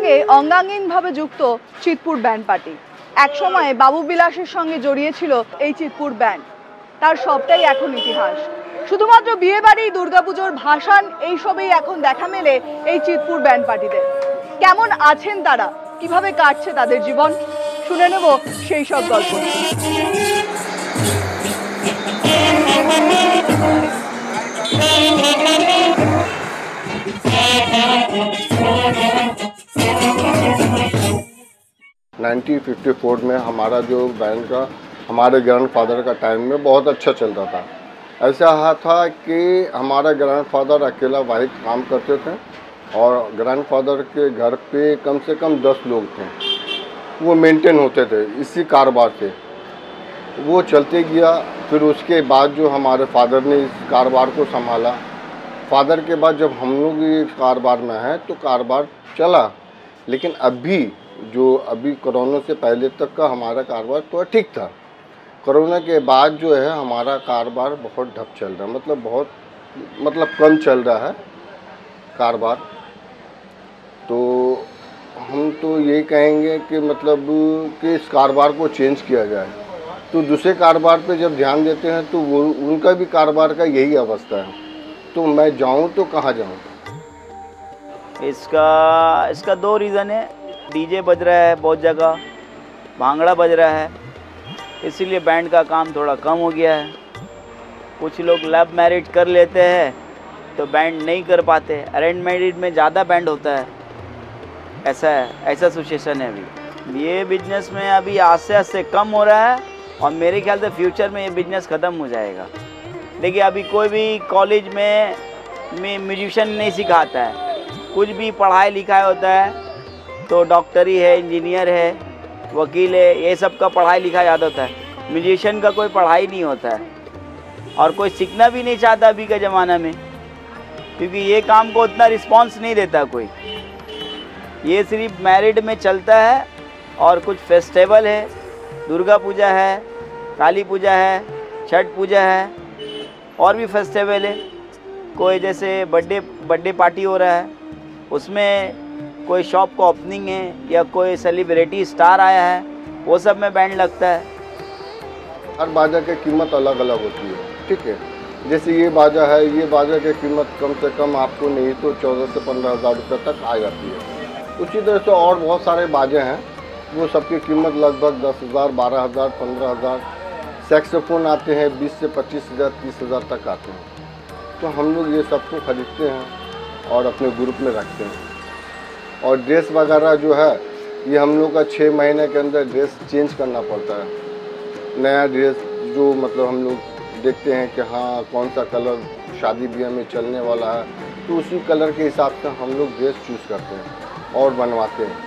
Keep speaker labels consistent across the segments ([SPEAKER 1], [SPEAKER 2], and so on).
[SPEAKER 1] সঙ্গে অঙ্গাঙ্গিনভাবে যুক্ত Chitpur band party. এক সময় বাবু বিলাসের সঙ্গে জড়িয়ে ছিল এই চিৎপুর ব্যান্ড, তার সবটাই এখন ইতিহাস। শুধুমাত্র বিয়ে বাড়ি, দুর্গাপুজোর ভাসান এইসবেই এখন দেখা মেলে এই চিৎপুর ব্যান্ড পার্টিদের। কেমন আছেন তারা, কিভাবে কাটছে তাদের জীবন, শুনে নেব সেই সব গল্প।
[SPEAKER 2] 1954 में हमारा जो बैंड का हमारे ग्रैंडफादर का टाइम में बहुत अच्छा चल रहा था। ऐसा था कि हमारा ग्रैंडफादर अकेला वाहिद काम करते थे और ग्रैंडफादर के घर पे कम से कम 10 लोग थे, वो मेंटेन होते थे इसी कारोबार से। वो चलते गया, फिर उसके बाद जो हमारे फादर ने इस कारोबार को संभाला। फादर के बाद जब हम लोग ये कारोबार में हैं तो कारोबार चला, लेकिन अभी कोरोना से पहले तक का हमारा कारोबार तो ठीक था। कोरोना के बाद जो है हमारा कारोबार बहुत ठप चल रहा है, मतलब कम चल रहा है कारोबार। तो हम तो यही कहेंगे कि मतलब कि इस कारोबार को चेंज किया जाए। तो दूसरे कारोबार पे जब ध्यान देते हैं तो वो उनका भी कारोबार का यही अवस्था है, तो मैं जाऊं तो कहाँ जाऊं?
[SPEAKER 3] इसका दो रीज़न है। डीजे बज रहा है बहुत जगह, भांगड़ा बज रहा है, इसीलिए बैंड का काम थोड़ा कम हो गया है। कुछ लोग लव मैरिज कर लेते हैं तो बैंड नहीं कर पाते, अरेंज मैरिज में ज़्यादा बैंड होता है। ऐसा सिचुएशन है अभी। ये बिजनेस में अभी आस्ते आस्ते कम हो रहा है और मेरे ख्याल से फ्यूचर में ये बिजनेस ख़त्म हो जाएगा। देखिए अभी कोई भी कॉलेज में म्यूजिशियन नहीं सिखाता है, कुछ भी पढ़ाई लिखाई होता है तो डॉक्टरी है, इंजीनियर है, वकील है, ये सब का पढ़ाई लिखाई ज़्यादा होता है। म्यूजिशियन का कोई पढ़ाई नहीं होता है और कोई सीखना भी नहीं चाहता अभी के ज़माना में, क्योंकि ये काम को उतना रिस्पॉन्स नहीं देता कोई। ये सिर्फ मैरिड में चलता है और कुछ फेस्टिवल है, दुर्गा पूजा है, काली पूजा है, छठ पूजा है और भी फेस्टिवल है। कोई जैसे बर्थडे पार्टी हो रहा है, उसमें कोई शॉप का ओपनिंग है या कोई सेलिब्रिटी स्टार आया है, वो सब में बैंड लगता है।
[SPEAKER 2] हर बाजा की कीमत अलग अलग होती है, ठीक है। जैसे ये बाजा है, ये बाजा की कीमत कम से कम आपको नहीं तो 14 से 15 हज़ार रुपये तक आ जाती है। उसी तरह से और बहुत सारे बाजे हैं, वो सबकी कीमत लगभग 10,000, 12,000, 15,000। सैक्सोफोन आते हैं 20 से 25,000, 30,000 तक आते हैं। तो हम लोग ये सबको खरीदते हैं और अपने ग्रुप में रखते हैं। और ड्रेस वगैरह जो है ये हम लोग का 6 महीने के अंदर ड्रेस चेंज करना पड़ता है। नया ड्रेस जो मतलब हम लोग देखते हैं कि हाँ कौन सा कलर शादी ब्याह में चलने वाला है, तो उसी कलर के हिसाब से हम लोग ड्रेस चूज़ करते हैं और बनवाते हैं।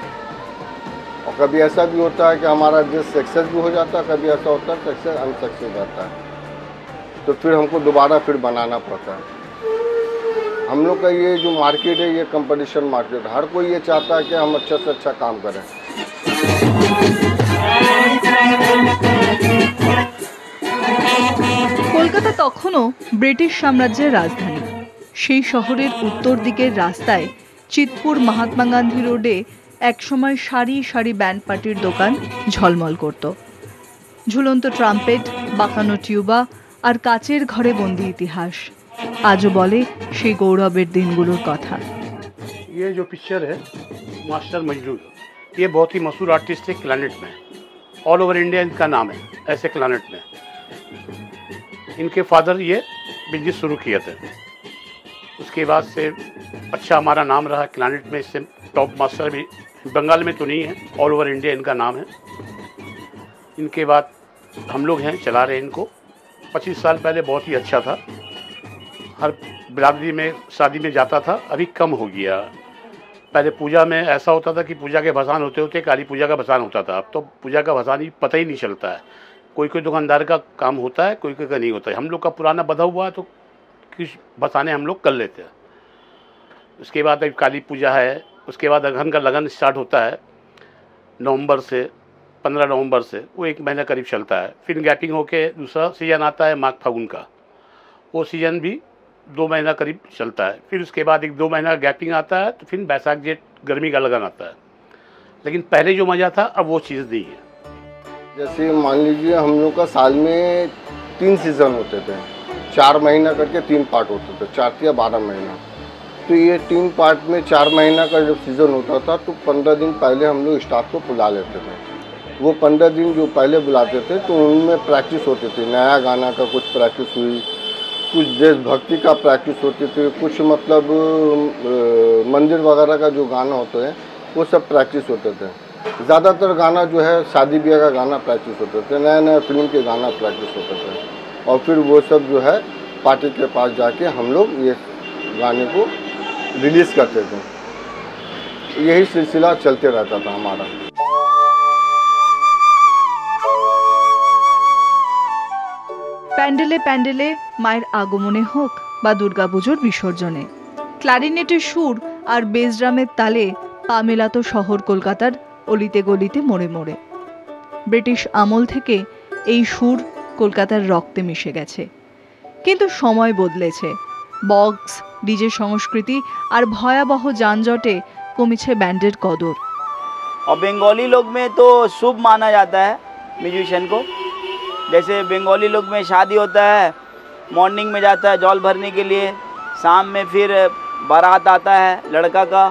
[SPEAKER 2] और कभी ऐसा भी होता है कि हमारा ड्रेस सक्सेस भी हो जाता है, कभी ऐसा होता है सक्सेस अनसक्सेस रहता है, तो फिर हमको दोबारा फिर बनाना पड़ता है। हम लोग का ये जो मार्केट है ये कंपटीशन मार्केट है, हर कोई ये चाहता है कि हम अच्छा से अच्छा काम करें।
[SPEAKER 1] কলকাতা তখনও ব্রিটিশ সাম্রাজ্যের রাজধানী। সেই শহরের উত্তর দিকের রাস্তায় চিৎপুর মহাত্মা গান্ধী রোডে একসময় সারি সারি ব্যান্ড পার্টির দোকান ঝলমল করত। ঝুলন্ত ট্রাম্পেট, বাঁকানো টিউবা আর কাচের ঘরে বন্দি ইতিহাস আজও বলে সেই গৌরবের দিনগুলোর কথা।
[SPEAKER 4] ये जो पिक्चर है मास्टर मजनू, ये बहुत ही मशहूर आर्टिस्ट है क्लैनेट में, ऑल ओवर इंडिया इनका नाम है ऐसे क्लैनेट में। इनके फादर ये बिजनेस शुरू किए थे, उसके बाद से अच्छा हमारा नाम रहा क्लैनेट में। इससे टॉप मास्टर भी बंगाल में तो नहीं है, ऑल ओवर इंडिया इनका नाम है। इनके बाद हम लोग हैं चला रहे हैं इनको। 25 साल पहले बहुत ही अच्छा था, हर बिरादरी में शादी में जाता था, अभी कम हो गया। पहले पूजा में ऐसा होता था कि पूजा के भसान होते होते काली पूजा का भसान होता था, अब तो पूजा का भसान ही पता ही नहीं चलता है। कोई कोई दुकानदार का काम होता है, कोई कोई का नहीं होता है। हम लोग का पुराना बधा हुआ है तो कुछ भसाने हम लोग कर लेते हैं। उसके बाद अब काली पूजा है, उसके बाद अगहन का लगन स्टार्ट होता है नवंबर से, 15 नवंबर से, वो 1 महीना करीब चलता है। फिर गैपिंग होके दूसरा सीजन आता है माघ फागुन का, वो सीजन भी 2 महीना करीब चलता है। फिर उसके बाद 1-2 महीना गैपिंग आता है, तो फिर बैसाख जेठ गर्मी का लगन आता है। लेकिन पहले जो मज़ा था अब वो चीज़ नहीं है।
[SPEAKER 2] जैसे मान लीजिए हम लोग का साल में 3 सीज़न होते थे, 4 महीना करके 3 पार्ट होते थे, 4 या 12 महीना। तो ये 3 पार्ट में 4 महीना का जब सीज़न होता था तो 15 दिन पहले हम लोग स्टाफ को बुला लेते थे। वो 15 दिन जो पहले बुलाते थे तो उनमें प्रैक्टिस होती थी, नया गाना का कुछ प्रैक्टिस हुई, कुछ देशभक्ति का प्रैक्टिस होती थी, कुछ मतलब मंदिर वगैरह का जो गाना होते हैं वो सब प्रैक्टिस होते थे। ज़्यादातर गाना जो है शादी ब्याह का गाना प्रैक्टिस होते थे, नया नया फिल्म के गाना प्रैक्टिस होते थे और फिर वो सब जो है पार्टी के पास जाके हम लोग ये गाने को रिलीज़ करते थे। यही सिलसिला चलते रहता था हमारा।
[SPEAKER 1] প্যান্ডেলে প্যান্ডেলে মায়ের আগমনে হোক বা দুর্গাপুজোর বিসর্জনে, ক্লারিনেটের সুর আর বেস ড্রামের তালে পা মেলাতো শহর কলকাতার অলিতে গলিতে মোড়ে মোড়ে। ব্রিটিশ আমল থেকে এই সুর কলকাতার রক্তে মিশে গেছে, কিন্তু সময় বদলেছে। বক্স, ডিজে সংস্কৃতি আর ভয়াবহ যানজটে কমেছে ব্যান্ডের কদর।
[SPEAKER 3] और बंगाली लोग में तो शुभ माना जाता है म्यूजिशियन को। जैसे बंगाली लोग में शादी होता है, मॉर्निंग में जाता है जल भरने के लिए, शाम में फिर बारात आता है लड़का का,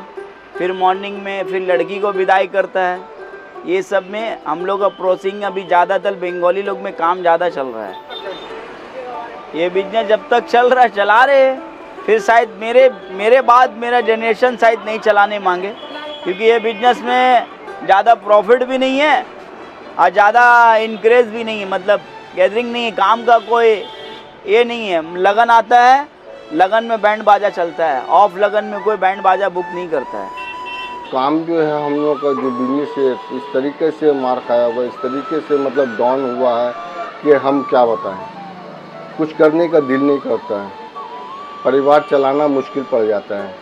[SPEAKER 3] फिर मॉर्निंग में फिर लड़की को विदाई करता है। ये सब में हम लोग का प्रोसेसिंग अभी ज़्यादातर बंगाली लोग में काम ज़्यादा चल रहा है। ये बिजनेस जब तक चल रहा है चला रहे हैं, फिर शायद मेरे बाद मेरा जनरेशन शायद नहीं चलाने मांगे, क्योंकि ये बिजनेस में ज़्यादा प्रॉफिट भी नहीं है और ज़्यादा इनक्रेज भी नहीं है, मतलब गैदरिंग नहीं है, काम का कोई ये नहीं है। लगन आता है, लगन में बैंड बाजा चलता है, ऑफ लगन में कोई बैंड बाजा बुक नहीं करता है।
[SPEAKER 2] काम जो है हम लोग का जो बिजनेस है इस तरीके से मार खाया हुआ, इस तरीके से मतलब डाउन हुआ है कि हम क्या बताएं। कुछ करने का दिल नहीं करता है, परिवार चलाना मुश्किल पड़ जाता है,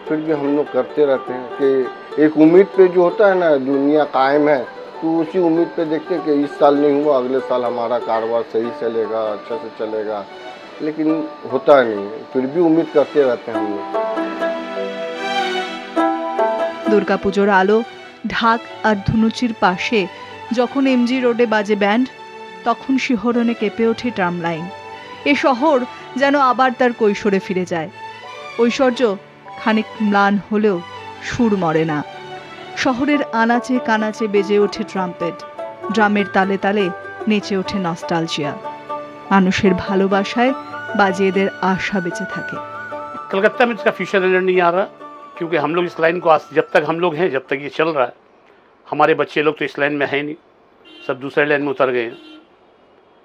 [SPEAKER 2] फिर भी हम लोग करते रहते हैं कि एक उम्मीद पे जो होता है ना, दुनिया कायम है, तो उसी उम्मीद पे देखते हैं कि इस साल नहीं हुआ, अगले साल हमारा कारोबार सही चलेगा, अच्छा से चलेगा, लेकिन होता नहीं, फिर भी उम्मीद करते रहते हैं हम लोग।
[SPEAKER 1] দুর্গাপুজোর আলো, ঢাক আর ধুনুচির পাশে যখন এমজি রোডে বাজে ব্যান্ড, তখন শিহরণে কেঁপে ওঠে ট্রাম লাইন। এ শহর যেন আবার তার কৈশোরে ফিরে যায়। ঐশ্বর্য খানিক ম্লান হলেও সুর মরে না। শহরের আনাচে কানাচে বেজে ওঠে ট্রাম্পেট, ড্রামের তালে তালে নেচে ওঠে নস্টালজিয়া। মানুষের ভালোবাসায় বাজিয়েদের আশা বেঁচে থাকে।
[SPEAKER 4] कलकत्ता में इसका फ्यूचर नजर नहीं आ रहा, क्योंकि हम लोग इस लाइन को जब तक हम लोग हैं, जब तक ये चल रहा है, हमारे बच्चे लोग तो इस लाइन में है नहीं, सब दूसरे लाइन में उतर गए हैं।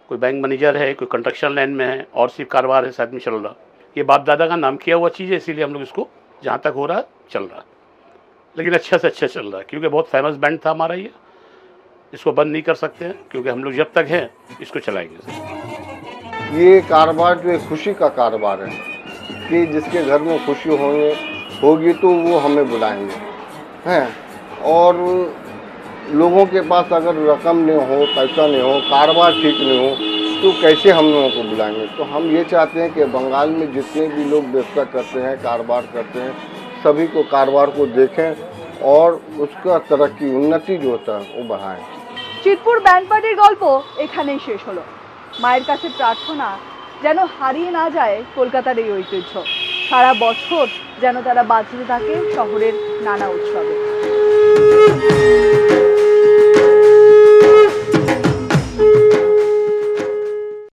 [SPEAKER 4] कोई बैंक मैनेजर है, कोई कंस्ट्रक्शन लाइन में है, और सिर्फ कारोबार है साथ में चल रहा। ये बाप दादा का नाम किया हुआ चीज़ है, इसीलिए हम लोग इसको जहाँ तक हो रहा है चल रहा है, लेकिन अच्छा से अच्छा चल रहा है, क्योंकि बहुत फेमस बैंड था हमारा ये। इसको बंद नहीं कर सकते हैं, क्योंकि हम लोग जब तक हैं इसको चलाएंगे।
[SPEAKER 2] ये कारोबार जो है खुशी का कारोबार है कि जिसके घर में खुशी होगी तो वो हमें बुलाएंगे हैं। और लोगों के पास अगर रकम नहीं हो, पैसा नहीं हो, कारोबार ठीक नहीं हो, तो कैसे हम लोगों को बुलाएंगे। तो हम ये चाहते हैं कि बंगाल में जितने भी लोग व्यवसाय करते हैं, कारोबार करते हैं, सभी को कारोबार को देखें और उसका तरक्की उन्नति जो होता है वो बढ़ाएं।
[SPEAKER 1] চিতপুর ব্যান্ড পার্টির গল্প এখানেই শেষ হলো। মায়ের কাছে প্রার্থনা যেন হারিয়ে না যায় কলকাতার এই ঐতিহ্য, সারা বছর যেন তারা বাঁচতে থাকে শহরের নানা উৎসবে।